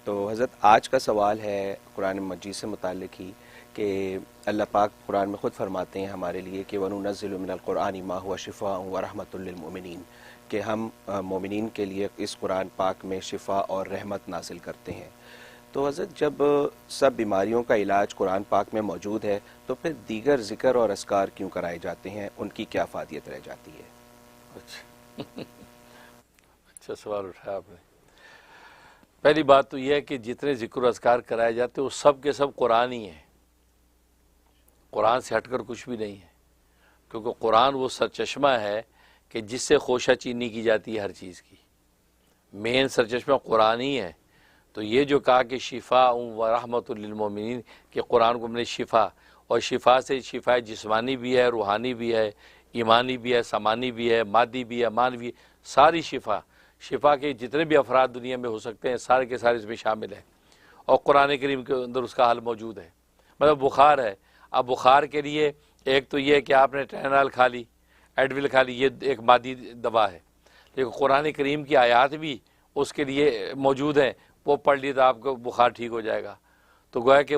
تو حضرت آج کا سوال ہے قرآن مجید سے متعلق ہی کہ اللہ پاک قرآن میں خود فرماتے ہیں ہمارے لیے کہ وَنُنَزِّلُ مِنَ الْقُرْآنِ مَا هُوَ شِفَاءٌ وَرَحْمَةٌ لِّلْمُؤْمِنِينَ کہ ہم مومنین کے لیے اس قرآن پاک میں شفا اور رحمت نازل کرتے ہیں۔ تو حضرت جب سب بیماریوں کا علاج قرآن پاک میں موجود ہے تو پھر دیگر ذکر اور اذکار کیوں کرائے جاتے ہیں، ان کی کیا افادیت رہ جاتی ہے؟ اچھا سوال اٹھایا آپ نے۔ پہلی بات تو یہ ہے کہ جتنے ذکر و اذکار کرائے جاتے ہیں وہ سب کے سب قرآن ہی ہیں، قرآن سے ہٹ کر کچھ بھی نہیں ہے، کیونکہ قرآن وہ سرچشمہ ہے کہ جس سے خوشہ چینی کی جاتی ہے ہر چیز کی، مین سرچشمہ قرآن ہی ہے۔ تو یہ جو کہا کہ شفا و رحمت للمومنین کہ قرآن کو ہم نے شفا، اور شفا سے شفا جسمانی بھی ہے، روحانی بھی ہے، ایمانی بھی ہے، سمانی بھی ہے، مادی بھی ہے، مانوی، ساری شفا کے جتنے بھی افراد دنیا میں ہو سکتے ہیں سارے کے سارے اس میں شامل ہیں، اور قرآن کریم کے اندر اس کا حل موجود ہے۔ مطلب بخار ہے، اب بخار کے لیے ایک تو یہ ہے کہ آپ نے ٹینال کھا لی، ایڈول کھا لی، یہ ایک مادی دوا ہے، لیکن قرآن کریم کی آیات بھی اس کے لیے موجود ہیں، وہ پڑھ لی تو آپ کو بخار ٹھیک ہو جائے گا۔ تو گویا کہ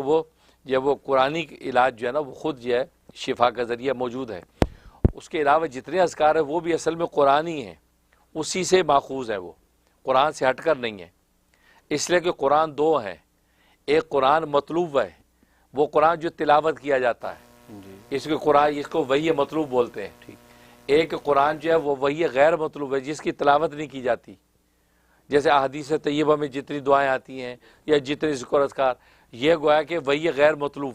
وہ قرآنی علاج جو ہے نا وہ خود جو ہے شفا کا ذریعہ موجود ہے۔ اس کے علاوہ جتنے اذکار ہیں وہ بھی اصل میں قرآن ہی ہیں، اسی سے ماخوذ ہے، وہ قرآن سے ہٹ کر نہیں ہے، اس لیے کہ قرآن دو ہیں، ایک قرآن مطلوب ہے، وہ قرآن جو تلاوت کیا جاتا ہے، اس کو وحی مطلوب بولتے ہیں، ایک قرآن جو ہے وہ وحی غیر مطلوب ہے جس کی تلاوت نہیں کی جاتی، جیسے احادیث طیبہ میں جتنی دعائیں آتی ہیں یا جتنے ذکر اذکار، یہ گویا کہ وحی غیر مطلوب۔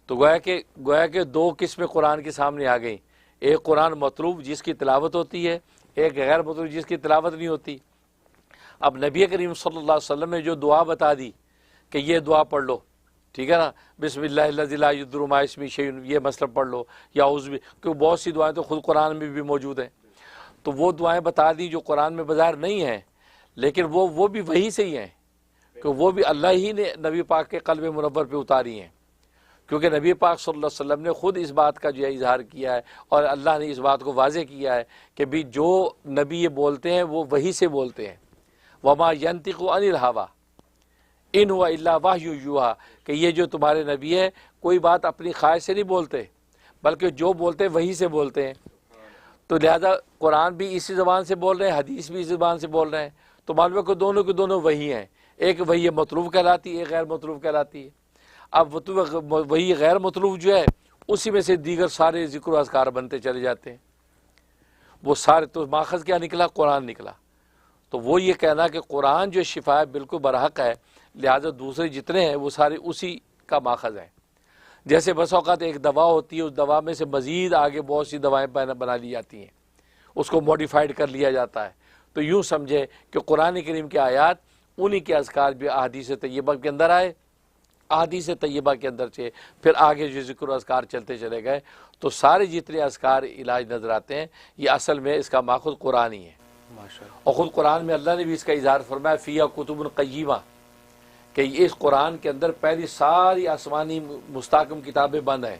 تو گویا کہ دو قسمیں قرآن کے سامنے آ گئیں، ایک قرآن مطلوب جس کی تلاوت ہوتی ہے، ایک غیر مطلوب جس کی تلاوت نہیں ہوتی۔ اب نبی کریم صلی اللہ علیہ وسلم نے جو دعا بتا دی کہ یہ دعا پڑھ لو، ٹھیک ہے نا، بسم اللہ الذی لا یضر مع اسمہ شیء، یہ مسئلہ پڑھ لو، یا کیونکہ بہت سی دعائیں تو خود قرآن میں بھی موجود ہیں، تو وہ دعائیں بتا دی جو قرآن میں بظاہر نہیں ہیں، لیکن وہ بھی وہی سے ہی ہیں، کہ وہ بھی اللہ ہی نے نبی پاک کے قلب منور پہ اتاری ہیں، کیونکہ نبی پاک صلی اللہ علیہ وسلم نے خود اس بات کا جو ہے اظہار کیا ہے، اور اللہ نے اس بات کو واضح کیا ہے کہ بھی جو نبی یہ بولتے ہیں وہ وہی سے بولتے ہیں، وما ینطق عن الہویٰ ان ہوا الا وحی یوحیٰ، کہ یہ جو تمہارے نبی ہے کوئی بات اپنی خواہش سے نہیں بولتے، بلکہ جو بولتے وہی سے بولتے ہیں۔ تو لہذا قرآن بھی اسی زبان سے بول رہے ہیں، حدیث بھی اسی زبان سے بول رہے ہیں، تو معلوم ہے کہ دونوں کے دونوں وہی ہیں، ایک وہی مطلوب کہلاتی ہے، ایک غیر مطلوب کہلاتی ہے۔ اب وہی غیر مطلوب جو ہے اسی میں سے دیگر سارے ذکر و اذکار بنتے چلے جاتے ہیں، وہ سارے، تو ماخذ کیا نکلا؟ قرآن نکلا۔ تو وہ یہ کہنا کہ قرآن جو شفا ہے بالکل برحق ہے، لہذا دوسرے جتنے ہیں وہ سارے اسی کا ماخذ ہیں۔ جیسے بس اوقات ایک دوا ہوتی ہے، اس دوا میں سے مزید آگے بہت سی دوائیں بنا لی جاتی ہیں، اس کو موڈیفائڈ کر لیا جاتا ہے، تو یوں سمجھے کہ قرآن کریم کے آیات انہی کے اذکار بھی احادیث طیبہ کے اندر آئے، احادیث طیبہ کے اندر سے پھر آگے جو ذکر و اذکار چلتے چلے گئے، تو سارے جتنے اذکار علاج نظر آتے ہیں یہ اصل میں اس کا ماخذ قرآن ہی ہے۔ اور خود قرآن میں اللہ نے بھی اس کا اظہار فرمایا فیہا کتب قیمہ، کہ اس قرآن کے اندر پہلی ساری آسمانی مستحکم کتابیں بند ہیں،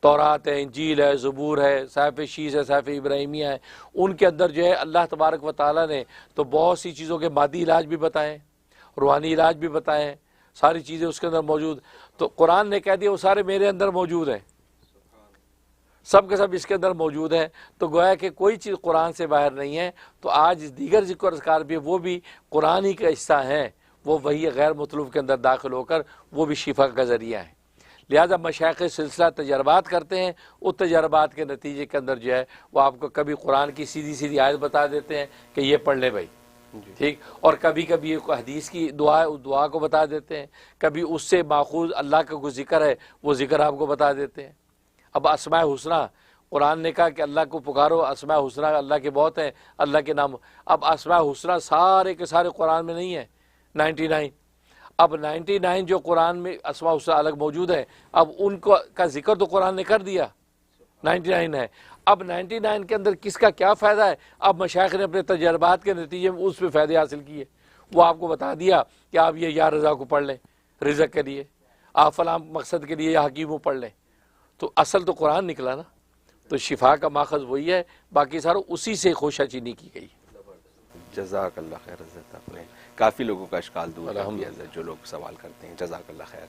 تورات ہے، انجیل ہے، زبور ہے، صحیفہ شیس ہے، صحیفہ ابراہیمیہ ہے، ان کے اندر جو ہے اللہ تبارک و تعالیٰ نے تو بہت سی چیزوں کے مادی علاج بھی بتائے، روحانی علاج بھی بتائے، ساری چیزیں اس کے اندر موجود، تو قرآن نے کہہ دیا وہ سارے میرے اندر موجود ہیں، سب کے سب اس کے اندر موجود ہیں، تو گویا کہ کوئی چیز قرآن سے باہر نہیں ہے۔ تو آج دیگر ذکر اذکار بھی وہ بھی قرآن ہی کا حصہ ہیں، وہ وہی غیر مطلوب کے اندر داخل ہو کر وہ بھی شفا کا ذریعہ ہیں۔ لہذا مشائخ سلسلہ تجربات کرتے ہیں، اس تجربات کے نتیجے کے اندر جو ہے وہ آپ کو کبھی قرآن کی سیدھی سیدھی آیت بتا دیتے ہیں کہ یہ پڑھ لے بھائی، ٹھیک، اور کبھی کبھی حدیث کی دعا ہے، اس دعا کو بتا دیتے ہیں، کبھی اس سے ماخوذ اللہ کا کوئی ذکر ہے وہ ذکر آپ کو بتا دیتے ہیں۔ اب اسماء حسنی، قرآن نے کہا کہ اللہ کو پکارو، اسماء حسنی اللہ کے بہت ہیں، اللہ کے نام، اب اسماء حسنی سارے کے سارے قرآن میں نہیں ہیں، 99، اب 99 جو قرآن میں اسماء حسنی الگ موجود ہیں، اب ان کو کا ذکر تو قرآن نے کر دیا، 99 ہے، اب 99 کے اندر کس کا کیا فائدہ ہے؟ اب مشائخ نے اپنے تجربات کے نتیجے میں اس پہ فائدے حاصل کیے، وہ آپ کو بتا دیا کہ آپ یہ یا رضا کو پڑھ لیں رزق کے لیے، آپ فلاں مقصد کے لیے یا حکیم پڑھ لیں، تو اصل تو قرآن نکلا نا، تو شفا کا ماخذ وہی ہے، باقی سارا اسی سے خوشہ چینی کی گئی۔ جزاک اللہ خیر حضرت آپ نے کافی لوگوں کا اشکال دور کر الحمدللہ۔ دیا جو لوگ سوال کرتے ہیں. جزاک اللہ خیر.